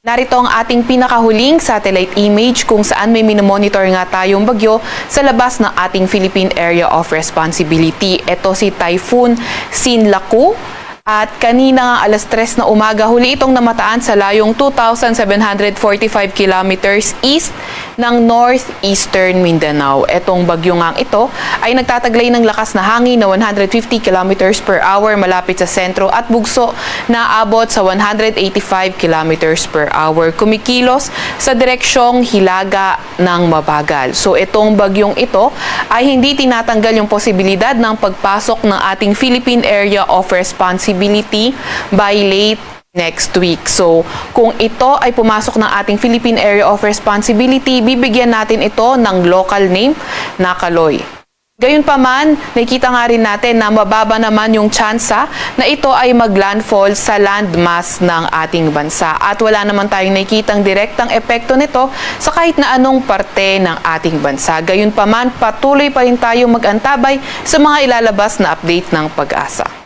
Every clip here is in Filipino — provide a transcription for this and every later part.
Narito ang ating pinakahuling satellite image kung saan may minomonitor nga tayong bagyo sa labas ng ating Philippine Area of Responsibility. Ito si Typhoon Sinlaku. At kanina nga alas 3 na umaga, huli itong namataan sa layong 2,745 kilometers east ng northeastern Mindanao. Etong bagyo nga ito ay nagtataglay ng lakas na hangin na 150 kilometers per hour malapit sa sentro at bugso na abot sa 185 kilometers per hour. Kumikilos sa direksyong hilaga ng mabagal. So itong bagyong ito ay hindi tinatanggal yung posibilidad ng pagpasok ng ating Philippine Area of Responsibility by late next week. So, kung ito ay pumasok ng ating Philippine Area of Responsibility, bibigyan natin ito ng local name na Kaloy. Gayunpaman, nakikita nga rin natin na mababa naman yung tsansa na ito ay maglandfall sa landmass ng ating bansa. At wala naman tayong nakikitang direktang epekto nito sa kahit na anong parte ng ating bansa. Gayunpaman, patuloy pa rin tayo mag-antabay sa mga ilalabas na update ng Pag-asa.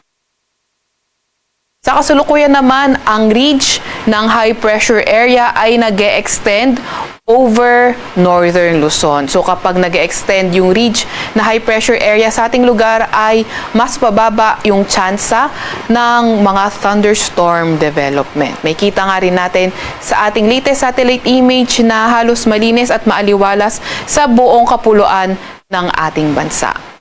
Sa kasalukuyan naman, ang ridge ng high pressure area ay nag-e-extend over northern Luzon. So kapag nag-e-extend yung ridge na high pressure area sa ating lugar ay mas bababa yung tsansa ng mga thunderstorm development. May kita nga rin natin sa ating latest satellite image na halos malinis at maaliwalas sa buong kapuluan ng ating bansa.